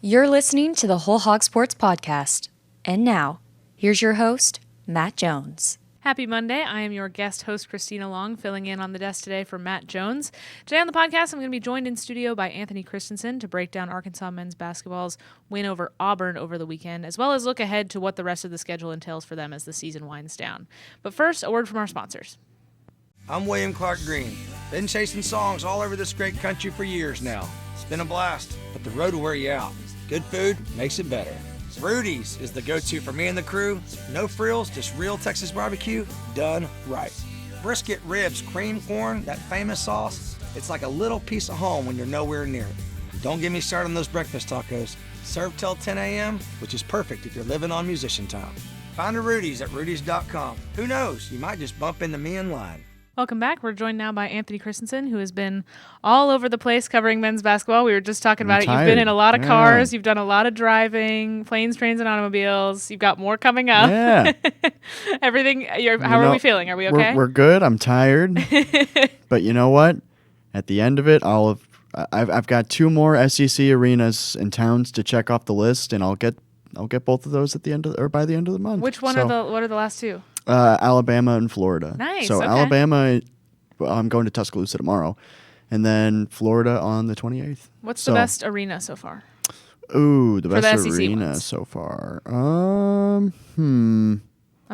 You're listening to the Whole Hog Sports Podcast. And now, here's your host, Matt Jones. Happy Monday. I am your guest host, Christina Long, filling in on the desk today for Matt Jones. Today on the podcast, I'm going to be joined in studio by Anthony Kristensen to break down Arkansas men's basketball's win over Auburn over the weekend, as well as look ahead to what the rest of the schedule entails for them as the season winds down. But first, a word from our sponsors. I'm William Clark Green. Been chasing songs all over this great country for years now. It's been a blast, but the road will wear you out. Good food makes it better. Rudy's is the go-to for me and the crew. No frills, just real Texas barbecue done right. Brisket, ribs, cream corn, that famous sauce. It's like a little piece of home when you're nowhere near it. Don't get me started on those breakfast tacos. Served till 10 a.m., which is perfect if you're living on musician time. Find a Rudy's at rudys.com. Who knows, you might just bump into me in line. Welcome back. We're joined now by Anthony Kristensen, who has been all over the place covering men's basketball. We were just talking about it. You've been in a lot of cars. You've done a lot of driving, planes, trains, and automobiles. You've got more coming up. Yeah. Everything. How are we feeling? Are we okay? We're good. I'm tired. But you know what? At the end of it, I've got 2 more SEC arenas and towns to check off the list, and I'll get both of those at the end of, by the end of the month. Which one what are the last 2? Alabama and Florida. Nice. So okay. Alabama, I'm going to Tuscaloosa tomorrow, and then Florida on the 28th. What's the best arena so far? Ooh, the best SEC arena ones. so far. I'm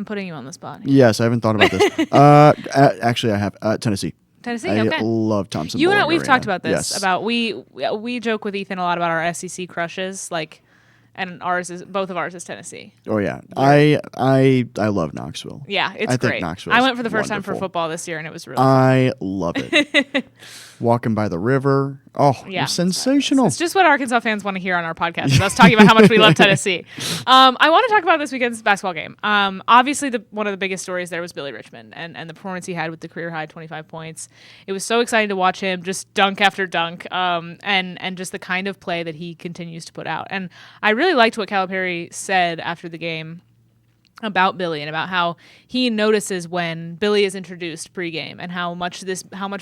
putting you on the spot. Yes, I haven't thought about this. Actually, I have Tennessee. Tennessee, I okay. love Thompson. You and I, Boling we've talked about this. Yes. About we joke with Ethan a lot about our SEC crushes, and both of ours is Tennessee. Oh yeah, I love Knoxville. Yeah, it's I great. think Knoxville. I went for the first time wonderful. for football this year, and it was really fun. I love it. Walking by the river. Oh, Yeah, it's sensational. It's just what Arkansas fans want to hear on our podcast. Is us talking about how much we love Tennessee. I want to talk about this weekend's basketball game. Obviously, one of the biggest stories there was Billy Richmond and the performance he had with the career high 25 points. It was so exciting to watch him just dunk after dunk, and just the kind of play that he continues to put out. And I really liked what Calipari said after the game about Billy and about how he notices when Billy is introduced pregame and how much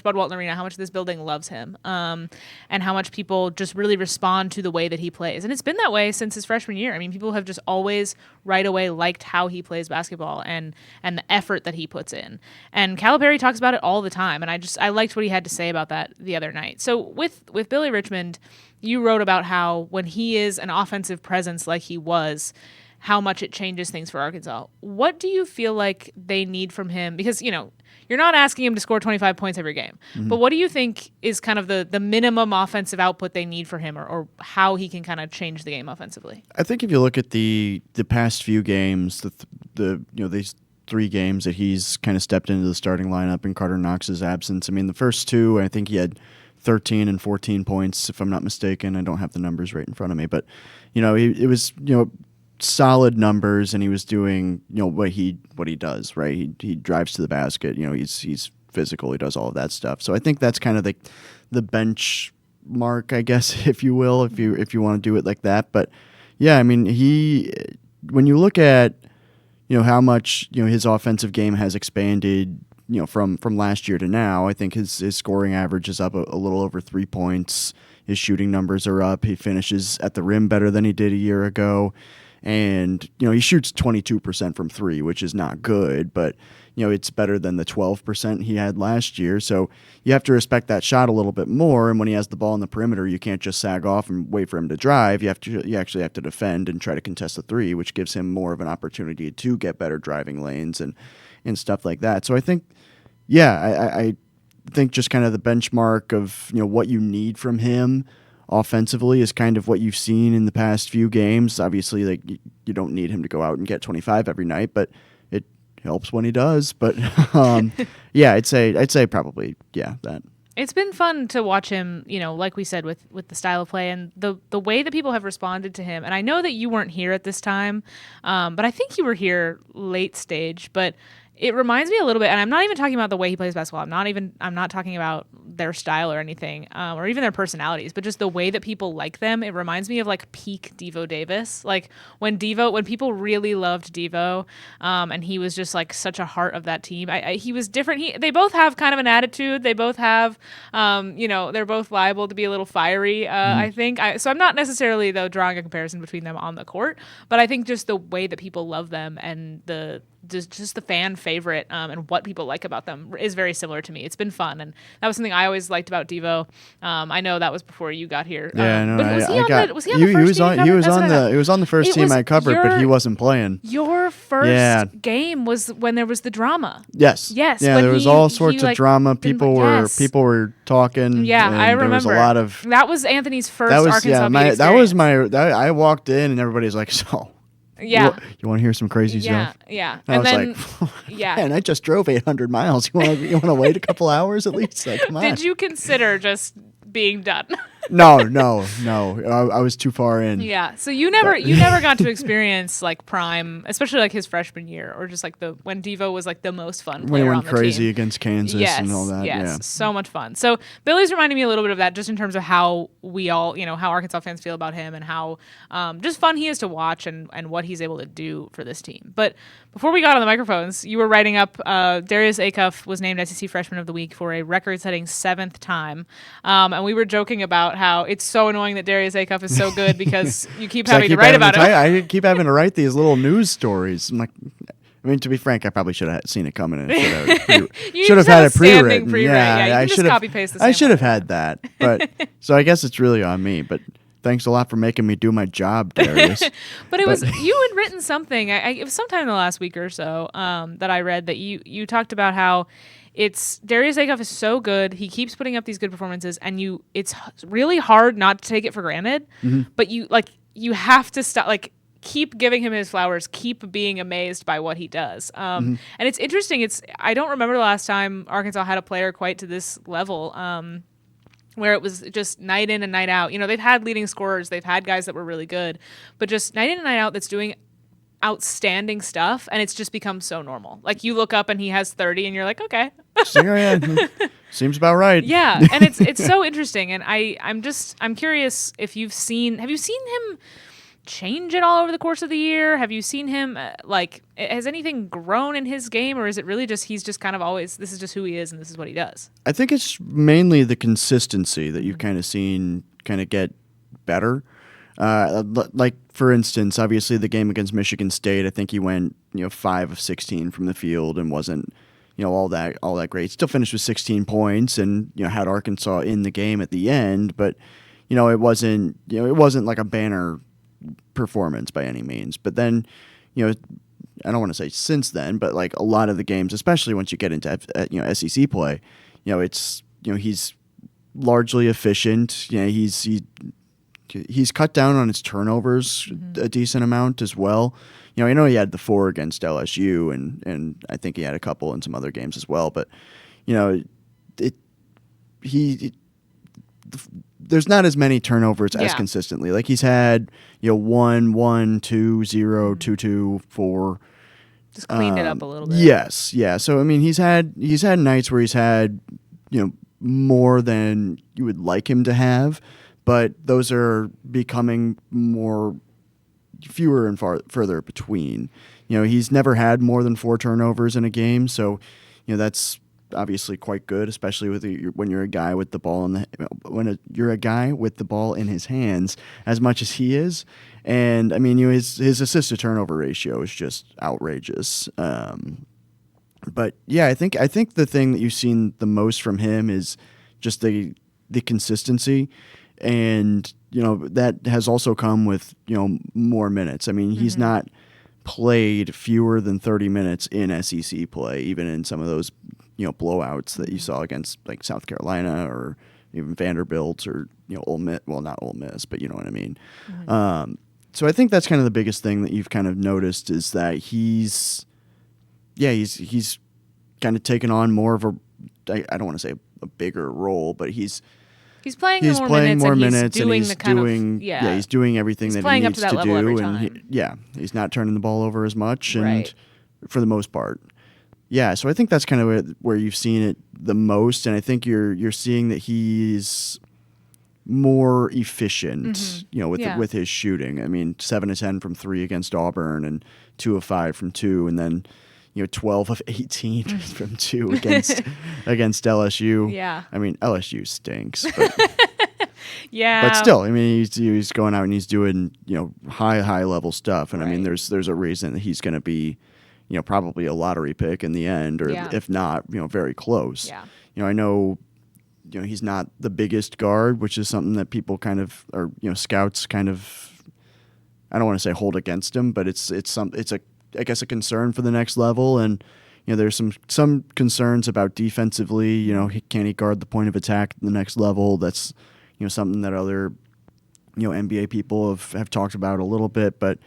Bud Walton Arena, how much this building loves him, and how much people just really respond to the way that he plays. And it's been that way since his freshman year. I mean, people have just always right away liked how he plays basketball and the effort that he puts in. And Calipari talks about it all the time. And I liked what he had to say about that the other night. So with Billy Richmond, you wrote about how when he is an offensive presence like he was, how much it changes things for Arkansas. What do you feel like they need from him? Because, you're not asking him to score 25 points every game. Mm-hmm. But what do you think is kind of the minimum offensive output they need for him or how he can kind of change the game offensively? I think if you look at the past few games, these 3 games that he's kind of stepped into the starting lineup in Carter Knox's absence. I mean, the first 2, I think he had 13 and 14 points, if I'm not mistaken. I don't have the numbers right in front of me. But, it was solid numbers, and he was doing what he does, right? He drives to the basket. He's physical. He does all of that stuff. So I think that's kind of the benchmark, I guess, if you will, if you want to do it like that. But yeah, I mean, when you look at how much his offensive game has expanded from last year to now, I think his scoring average is up a little over 3 points. His shooting numbers are up. He finishes at the rim better than he did a year ago. And, he shoots 22% from 3, which is not good, but, it's better than the 12% he had last year. So you have to respect that shot a little bit more. And when he has the ball in the perimeter, you can't just sag off and wait for him to drive. You actually have to defend and try to contest the 3, which gives him more of an opportunity to get better driving lanes and stuff like that. So I think, I think just kind of the benchmark of, what you need from him offensively is kind of what you've seen in the past few games. Obviously, you don't need him to go out and get 25 every night, but it helps when he does. But I'd say probably that. It's been fun to watch him, like we said, with the style of play and the way that people have responded to him. And I know that you weren't here at this time, but I think you were here late stage. But it reminds me a little bit, and I'm not even talking about the way he plays basketball. I'm not talking about their style or anything, or even their personalities, but just the way that people like them. It reminds me of like peak Devo Davis, like when people really loved Devo, and he was just like such a heart of that team. He was different. They both have kind of an attitude. They both have, they're both liable to be a little fiery. I think. So I'm not necessarily though drawing a comparison between them on the court, but I think just the way that people love them and just the fan favorite and what people like about them is very similar to me. It's been fun, and that was something I always liked about Devo. I know that was before you got here. Yeah, no, but was he on the first team? He was on the first team I covered, but he wasn't playing. Your first game was when there was the drama. Yes. Yeah, there was all sorts of drama. People were talking. Yeah, I remember. There was a lot of. That was Anthony's first Arkansas beat experience. I walked in and everybody's like, so. Yeah. You want to hear some crazy stuff? Yeah. And I was like, man, I just drove 800 miles. You want to wait a couple hours at least? Like, come on. Did you consider just being done? No. I was too far in. Yeah. So you never got to experience like prime, especially like his freshman year, or just like when Devo was like the most fun player when he went on the crazy team. against Kansas and all that. Yes, yeah. So much fun. So Billy's reminding me a little bit of that, just in terms of how we all, how Arkansas fans feel about him and how just fun he is to watch and what he's able to do for this team. But before we got on the microphones, you were writing up Darius Acuff was named SEC Freshman of the Week for a record-setting 7th time, and we were joking about how it's so annoying that Darius Acuff is so good because you keep having to write about him. I keep having to write these little news stories. I'm like, I mean, to be frank, I probably should have seen it coming and should have had it pre-written. Yeah, you just copy paste the I should have had that. But so I guess it's really on me. But thanks a lot for making me do my job, Darius. but it was you had written something. It was sometime in the last week or so that I read that you talked about how Darius Acuff is so good. He keeps putting up these good performances, and it's really hard not to take it for granted. Mm-hmm. But you have to stop. Like, keep giving him his flowers. Keep being amazed by what he does. And it's interesting. I don't remember the last time Arkansas had a player quite to this level. Where it was just night in and night out. They've had leading scorers. They've had guys that were really good. But just night in and night out that's doing outstanding stuff, and it's just become so normal. Like, you look up and he has 30 and you're like, okay. Seems about right. Yeah, and it's so interesting, and I'm curious if have you seen him change at all over the course of the year? Have you seen him has anything grown in his game, or is it really just he's just kind of always, this is just who he is and this is what he does? I think it's mainly the consistency that you've kind of seen kind of get better. Like, for instance, obviously the game against Michigan State, I think he went 5 of 16 from the field and wasn't all that great. Still finished with 16 points and had Arkansas in the game at the end, but it wasn't like a banner performance by any means. But then I don't want to say since then, but like a lot of the games, especially once you get into SEC play, it's he's largely efficient. He's cut down on his turnovers a decent amount as well. I know he had the 4 against LSU, and I think he had a couple in some other games as well. But there's not as many turnovers as consistently. Like, he's had 1, 1, 2, 0, 2, 2, 4. Just cleaned it up a little bit. Yes, yeah. So I mean, he's had nights where he's had more than you would like him to have. But those are becoming fewer and further between. He's never had more than 4 turnovers in a game, so that's obviously quite good, especially when you're a guy with the ball you're a guy with the ball in his hands as much as he is. And I mean, his assist to turnover ratio is just outrageous. But yeah, I think the thing that you've seen the most from him is just the consistency. And, that has also come with, more minutes. I mean, he's not played fewer than 30 minutes in SEC play, even in some of those, blowouts that you saw against like South Carolina or even Vanderbilt or, Ole Miss. Well, not Ole Miss, but you know what I mean. Mm-hmm. So I think that's kind of the biggest thing that you've kind of noticed is that he's kind of taken on more of I don't want to say a bigger role, but he's playing more minutes and he's doing everything that he needs to do, and he's not turning the ball over as much, and for the most part. Yeah, so I think that's kind of where you've seen it the most, and I think you're seeing that he's more efficient, with his shooting. I mean, 7 of 10 from 3 against Auburn, and 2 of 5 from 2, and then 12 of 18 from 2 against LSU. Yeah. I mean, LSU stinks, but yeah. but still, I mean, he's going out and he's doing high level stuff, and I mean, there's a reason that he's going to be probably a lottery pick in the end, or if not, very close. Yeah. I know, he's not the biggest guard, which is something that people kind of, or scouts kind of, I don't want to say hold against him, but it's I guess a concern for the next level, and there's some concerns about defensively. Can he guard the point of attack at the next level? That's something that other NBA people have talked about a little bit, but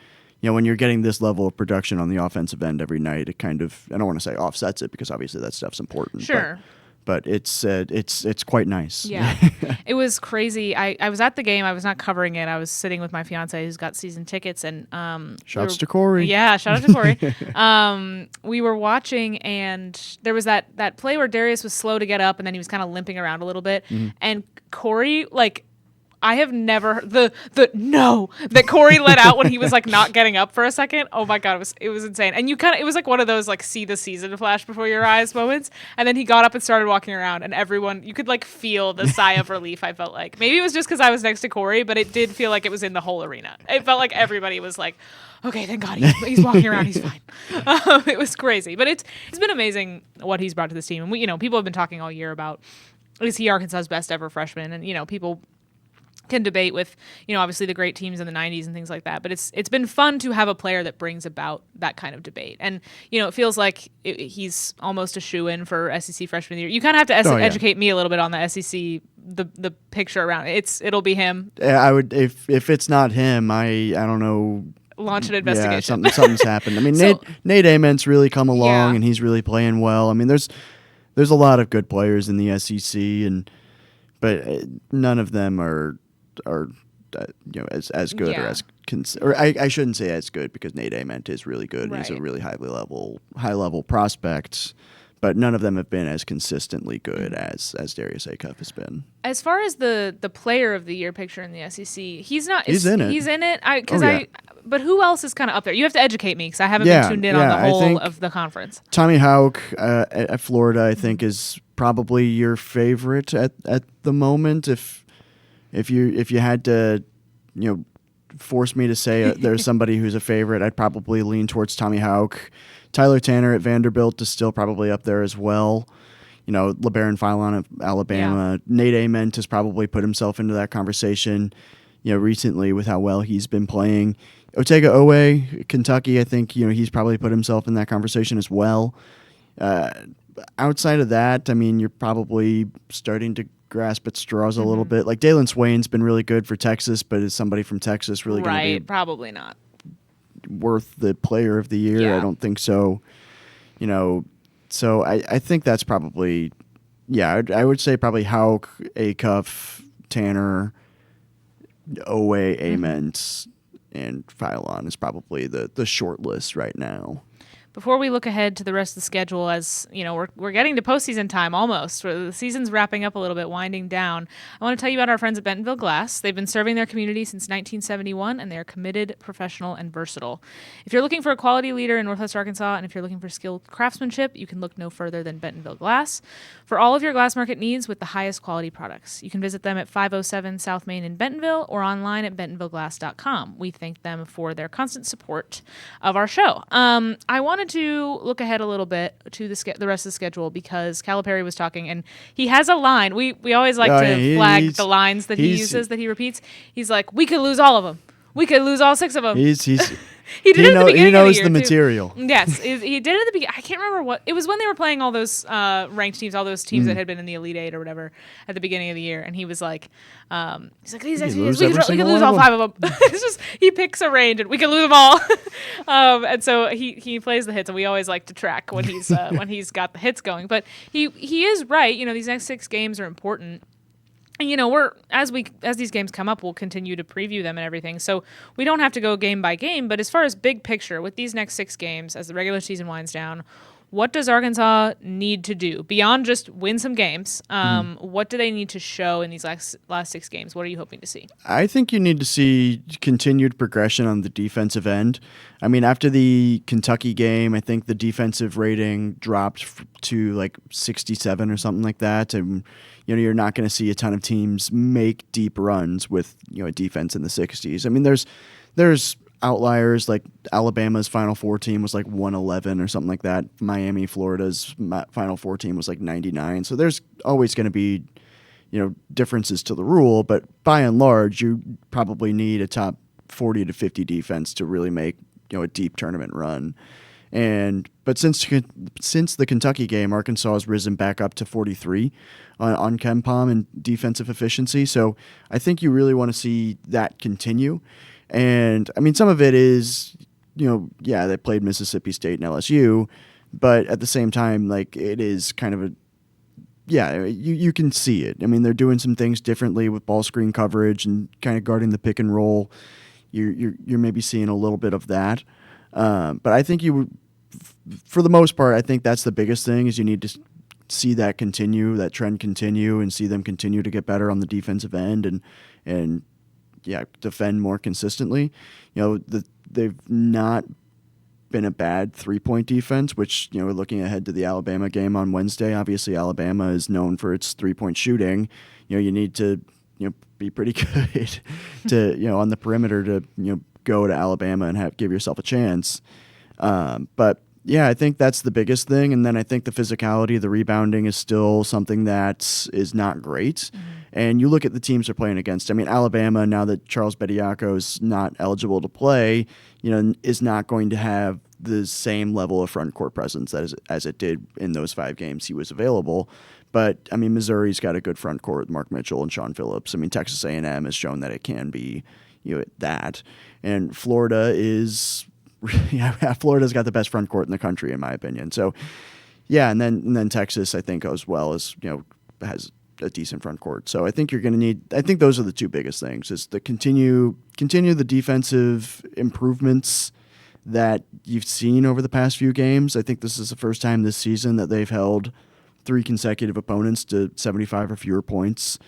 when you're getting this level of production on the offensive end every night, it kind of, I don't want to say offsets it, because obviously that stuff's important. Sure. But it's quite nice. Yeah. It was crazy. I was at the game. I was not covering it. I was sitting with my fiance who's got season tickets, and shouts to Corey. Yeah, shout out to Corey. We were watching, and there was that play where Darius was slow to get up, and then he was kind of limping around a little bit. And Corey, I have never the no that Corey let out when he was not getting up for a second. Oh my God, it was insane. And it was one of those see the season flash before your eyes moments. And then he got up and started walking around, and everyone, you could feel the sigh of relief. I felt like maybe it was just because I was next to Corey, but it did feel like it was in the whole arena. It felt like everybody was like, okay, thank God he's walking around, he's fine. It was crazy, but it's been amazing what he's brought to this team. And people have been talking all year about, is he Arkansas's best ever freshman? And people can debate with obviously the great teams in the 90s and things like that, but it's been fun to have a player that brings about that kind of debate. And it feels like he's almost a shoe-in for SEC freshman of the year. You kind of have to educate me a little bit on the SEC, the picture around it. It'll be him. I would, if it's not him, I don't know, launch an investigation. Yeah, something's happened. I mean, Nate Ament's really come along, and he's really playing well. I mean, there's a lot of good players in the SEC, but none of them are as good, or I shouldn't say as good, because Nate Ament is really good. Right. He's a really high level prospect, but none of them have been as consistently good as Darius Acuff has been. As far as the player of the year picture in the SEC, he's not. He's in it. He's in it. But who else is kind of up there? You have to educate me, because I haven't been tuned in on the whole of the conference. Tommy Houck at Florida, I think, is probably your favorite at the moment. If you had to, force me to say there's somebody who's a favorite, I'd probably lean towards Tommy Houck. Tyler Tanner at Vanderbilt is still probably up there as well. LeBaron Philon at Alabama. Yeah. Nate Ament has probably put himself into that conversation, recently with how well he's been playing. Otega Owe, Kentucky, I think, he's probably put himself in that conversation as well. Outside of that, I mean, you're probably starting to grasp at straws a little bit. Dalen Swain's been really good for Texas, but is somebody from Texas really going to be probably not worth the player of the year? Yeah. I don't think so. So I think that's probably, I would say probably Houck, Acuff, Tanner, Owe, Ament, and Philon is probably the short list right now. Before we look ahead to the rest of the schedule, as we're getting to postseason time almost. The season's wrapping up a little bit, winding down. I want to tell you about our friends at Bentonville Glass. They've been serving their community since 1971, and they are committed, professional, and versatile. If you're looking for a quality leader in Northwest Arkansas, and if you're looking for skilled craftsmanship, you can look no further than Bentonville Glass for all of your glass market needs with the highest quality products. You can visit them at 507 South Main in Bentonville or online at bentonvilleglass.com. We thank them for their constant support of our show. I wanted to look ahead a little bit to the rest of the schedule, because Calipari was talking, and he has a line. We always like to flag the lines that he uses, that he repeats. He's like, we could lose all of them. We could lose all 6 of them. He did it at the beginning of the year. He knows the material. Yes, he did it at the beginning. I can't remember what it was, when they were playing all those ranked teams, all those teams that had been in the Elite Eight or whatever at the beginning of the year, and he was like, we could lose all 5 of them. It's just, he picks a range, and we could lose them all. And so he plays the hits, and we always like to track when he's got the hits going. But he is right. These next 6 games are important. And, we're as these games come up, we'll continue to preview them and everything. So we don't have to go game by game. But as far as big picture, with these next 6 games, as the regular season winds down, What does Arkansas need to do beyond just win some games? What do they need to show in these last 6 games? What are you hoping to see? I think you need to see continued progression on the defensive end. I mean, after the Kentucky game, I think the defensive rating dropped to like 67 or something like that. And, you're not going to see a ton of teams make deep runs with, a defense in the 60s. I mean, there's outliers like Alabama's Final Four team was like 111 or something like that. Miami, Florida's Final Four team was like 99. So there's always going to be, differences to the rule. But by and large, you probably need a top 40 to 50 defense to really make, a deep tournament run. But since the Kentucky game, Arkansas has risen back up to 43 on KenPom and defensive efficiency. So I think you really want to see that continue. And I mean, some of it is, they played Mississippi State and LSU, but at the same time, like it is kind of you can see it. I mean, they're doing some things differently with ball screen coverage and kind of guarding the pick and roll. You're maybe seeing a little bit of that. But I think for the most part, I think that's the biggest thing is you need to see that trend continue and see them continue to get better on the defensive end and defend more consistently. They've not been a bad 3-point defense, which, looking ahead to the Alabama game on Wednesday, obviously Alabama is known for its 3-point shooting. You need to, be pretty good to, on the perimeter to, go to Alabama and give yourself a chance. But yeah, I think that's the biggest thing. And then I think the physicality, the rebounding is still something that is not great. Mm-hmm. And you look at the teams they're playing against. I mean, Alabama, now that Charles Bediako is not eligible to play, is not going to have the same level of front court presence as it did in those 5 games he was available. But, I mean, Missouri's got a good front court with Mark Mitchell and Sean Phillips. I mean, Texas A&M has shown that it can be, that. And Florida is... Florida's got the best front court in the country, in my opinion. So, yeah, and then Texas, I think, as well as has a decent front court. So I think you're going to need. I think those are the 2 biggest things: is the continue the defensive improvements that you've seen over the past few games. I think this is the first time this season that they've held 3 consecutive opponents to 75 or fewer points.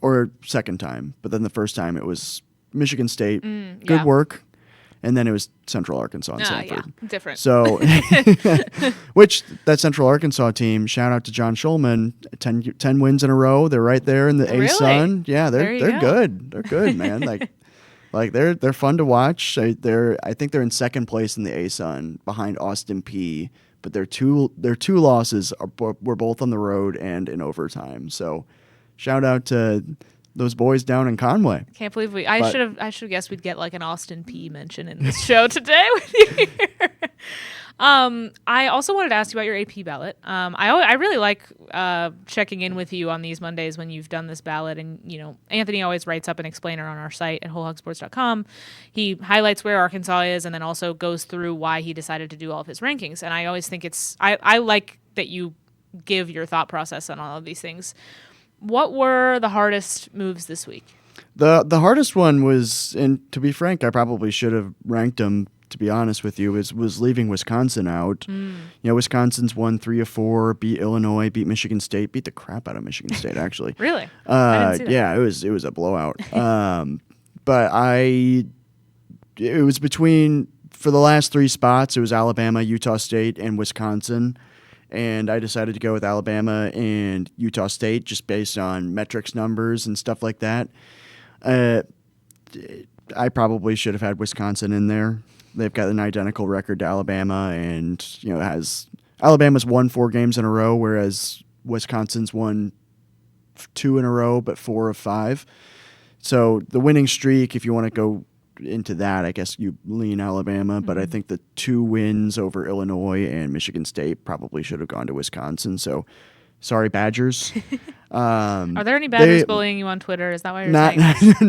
Or second time, but then the first time it was Michigan State, good work, and then it was Central Arkansas and Sanford. Yeah, different. So, which that Central Arkansas team, shout out to John Schulman, 10 wins in a row. They're right there in the A-Sun. Yeah, they're good. They're good, man. Like they're fun to watch. I think they're in second place in the A-Sun behind Austin Peay, but their two losses were both on the road and in overtime. So, shout out to those boys down in Conway. Can't believe I should have guessed we'd get like an Austin Peay mention in this show today with you here. I also wanted to ask you about your AP ballot. I really like checking in with you on these Mondays when you've done this ballot, and Anthony always writes up an explainer on our site at wholehogsports.com. He highlights where Arkansas is, and then also goes through why he decided to do all of his rankings. And I always think I like that you give your thought process on all of these things. What were the hardest moves this week? The hardest one was, and to be frank, I probably should have ranked them, to be honest with you, was leaving Wisconsin out. Wisconsin's won 3 of 4, beat Illinois, beat Michigan State, beat the crap out of Michigan State, actually. Really? I didn't see that. Yeah, it was a blowout. But it was between, for the last 3 spots, it was Alabama, Utah State, and Wisconsin. And I decided to go with Alabama and Utah State just based on metrics numbers and stuff like that. I probably should have had Wisconsin in there. They've got an identical record to Alabama, and Alabama's won 4 games in a row, whereas Wisconsin's won 2 in a row, but 4 of 5. So the winning streak, if you want to go into that, I guess you lean Alabama, but I think the 2 wins over Illinois and Michigan State probably should have gone to Wisconsin. So, sorry, Badgers. Are there any Badgers bullying you on Twitter? Is that why you're saying that?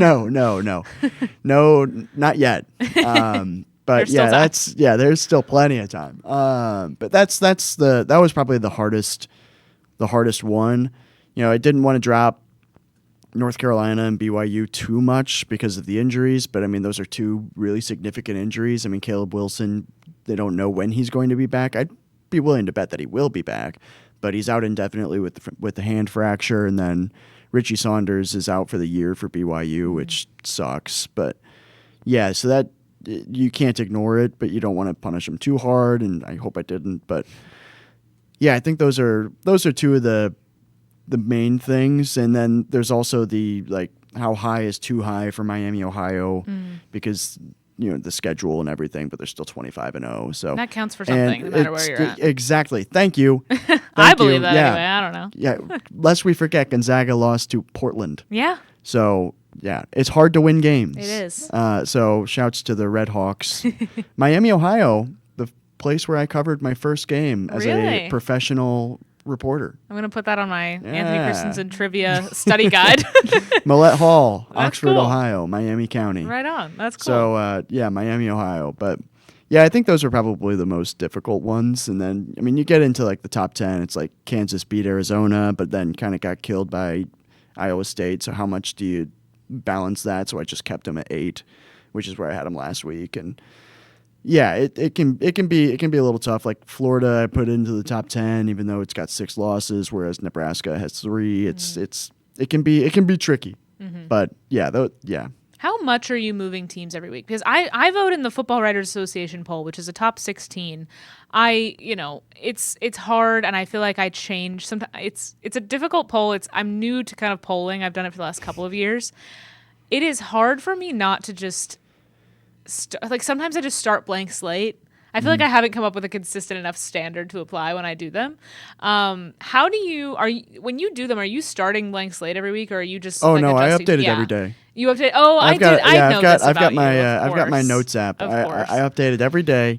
No, not yet. But there's still plenty of time. But that was probably the hardest one. I didn't want to drop North Carolina and BYU too much because of the injuries, but I mean, those are 2 really significant injuries. I mean, Caleb Wilson they don't know when he's going to be back. I'd be willing to bet that he will be back, but he's out indefinitely with the hand fracture, and then Richie Saunders is out for the year for BYU, which sucks. But yeah, so that you can't ignore it, but you don't want to punish him too hard, and I hope I didn't. But yeah, I think those are two of the main things, and then there's also the like how high is too high for Miami, Ohio, because the schedule and everything, but they're still 25-0. So that counts for something, no matter where you're at. Exactly. Thank you. I believe that anyway. I don't know. Yeah. Lest we forget, Gonzaga lost to Portland. Yeah. So yeah, it's hard to win games. It is. So shouts to the Red Hawks. Miami, Ohio, the place where I covered my first game as a professional reporter. I'm going to put that on my Anthony Kristensen trivia study guide. Millette Hall, Oxford, cool. Ohio, Miami County. Right on. That's cool. So, Miami, Ohio. But, yeah, I think those are probably the most difficult ones. And then, I mean, you get into, like, the top 10. It's like Kansas beat Arizona, but then kind of got killed by Iowa State. So how much do you balance that? So I just kept them at 8, which is where I had them last week. And yeah, it can be a little tough. Like Florida, I put into the top 10, even though it's got 6 losses, whereas Nebraska has 3. It can be tricky, but yeah. How much are you moving teams every week? Because I vote in the Football Writers Association poll, which is a top 16. It's hard, and I feel like I change sometimes. It's a difficult poll. I'm new to kind of polling. I've done it for the last couple of years. It is hard for me not to just sometimes I just start blank slate. I feel like I haven't come up with a consistent enough standard to apply when I do them. How do you when you do them? Are you starting blank slate every week, or are you just? Oh no, I update it every day. You update? Oh, I've got my notes app. I update it every day.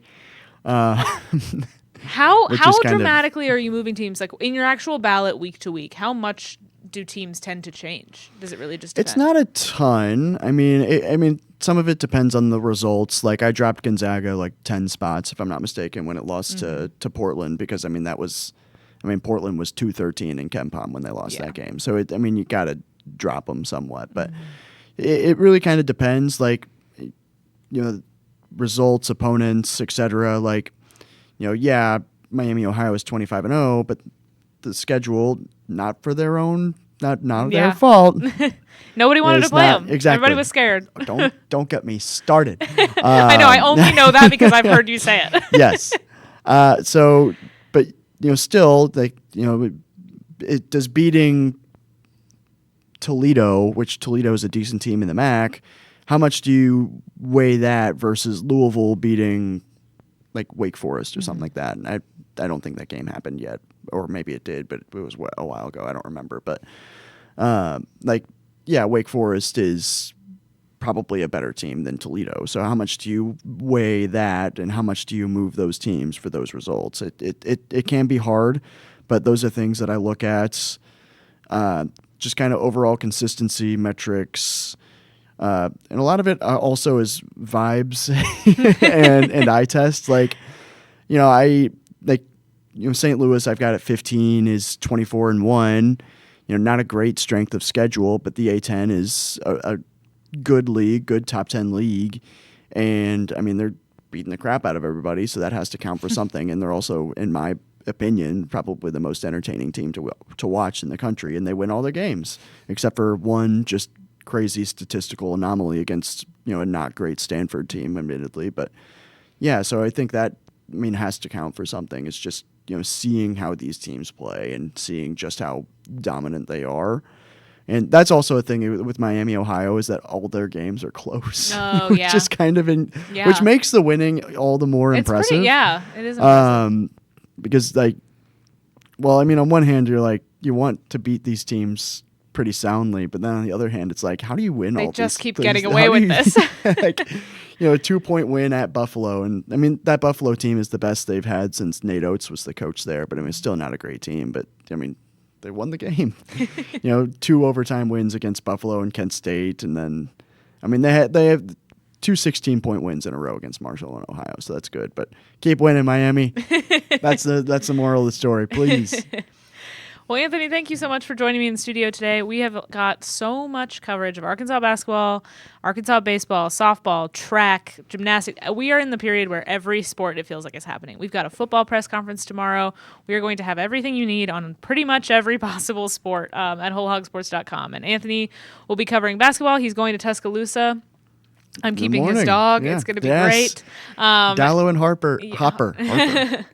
How dramatically are you moving teams? Like in your actual ballot week to week, how much do teams tend to change? Does it really just depend? It's not a ton. I mean, some of it depends on the results. Like I dropped Gonzaga like 10 spots, if I'm not mistaken, when it lost to Portland, because Portland was 2-13 in KenPom when they lost that game. So you got to drop them somewhat, but it really kind of depends. Like results, opponents, etc. Like Miami, Ohio is 25-0, but the schedule, not for their own, not their fault. Nobody wanted to play them. Exactly. Everybody was scared. Don't get me started. I know. I only know that because I've heard you say it. Yes. But still, it does beating Toledo, which Toledo is a decent team in the MAC. How much do you weigh that versus Louisville beating like Wake Forest or something like that? And I don't think that game happened yet, or maybe it did, but it was a while ago. I don't remember. But Wake Forest is probably a better team than Toledo. So how much do you weigh that, and how much do you move those teams for those results? It can be hard, but those are things that I look at. Just kind of overall consistency metrics. And a lot of it also is vibes and eye test. St. Louis, I've got at 15 is 24-1. Not a great strength of schedule, but the A10 is a good league, good top 10 league. And they're beating the crap out of everybody. So that has to count for something. And they're also, in my opinion, probably the most entertaining team to watch in the country. And they win all their games, except for one just crazy statistical anomaly against a not great Stanford team, admittedly. But yeah, so I think that has to count for something. It's just seeing how these teams play and seeing just how dominant they are. And that's also a thing with Miami, Ohio, is that all their games are close. Oh, which is kind of which makes the winning all the more impressive. It is impressive. Because on one hand, you're like, you want to beat these teams pretty soundly, but then on the other hand, it's like, how do you win all these? They just keep getting away with this. A 2-point win at Buffalo. And that Buffalo team is the best they've had since Nate Oates was the coach there, but it's still not a great team. But they won the game. 2 overtime wins against Buffalo and Kent State, and then they have 2 16-point wins in a row against Marshall and Ohio, so that's good. But keep winning, Miami. That's the moral of the story, please. Well, Anthony, thank you so much for joining me in the studio today. We have got so much coverage of Arkansas basketball, Arkansas baseball, softball, track, gymnastics. We are in the period where every sport, it feels like, is happening. We've got a football press conference tomorrow. We are going to have everything you need on pretty much every possible sport at wholehogsports.com. And Anthony will be covering basketball. He's going to Tuscaloosa. I'm keeping his dog. Yeah. It's going to be great. Dallow and Hopper.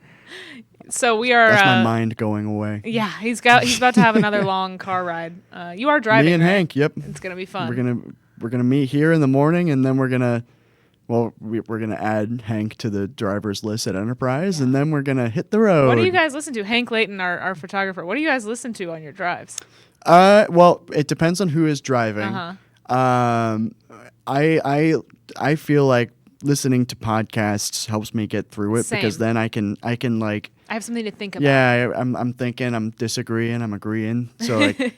So we are. That's my mind going away. Yeah, he's about to have another long car ride. You are driving. Me and right? Hank. Yep. It's gonna be fun. We're gonna meet here in the morning, and then we're gonna add Hank to the driver's list at Enterprise, and then we're gonna hit the road. What do you guys listen to? Hank Layton, our photographer. What do you guys listen to on your drives? Well, it depends on who is driving. Uh-huh. I feel like listening to podcasts helps me get through it. Same. Because then I can like. I have something to think about. Yeah, I'm thinking, I'm disagreeing, I'm agreeing. So like,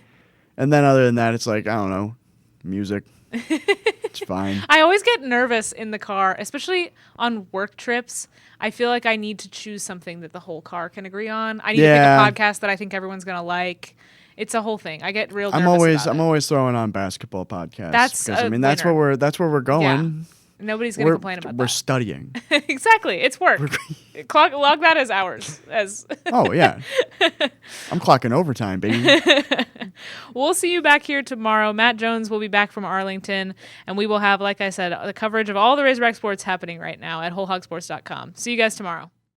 and then other than that, it's like, I don't know, music. It's fine. I always get nervous in the car, especially on work trips. I feel like I need to choose something that the whole car can agree on. I need to pick a podcast that I think everyone's gonna like. It's a whole thing. I get real nervous. I'm always throwing on basketball podcasts. That's that's where we're going. Yeah. Nobody's going to complain about that. We're studying. Exactly. It's work. Log that as hours. Oh, yeah. I'm clocking overtime, baby. We'll see you back here tomorrow. Matt Jones will be back from Arlington, and we will have, like I said, the coverage of all the Razorback sports happening right now at wholehogsports.com. See you guys tomorrow.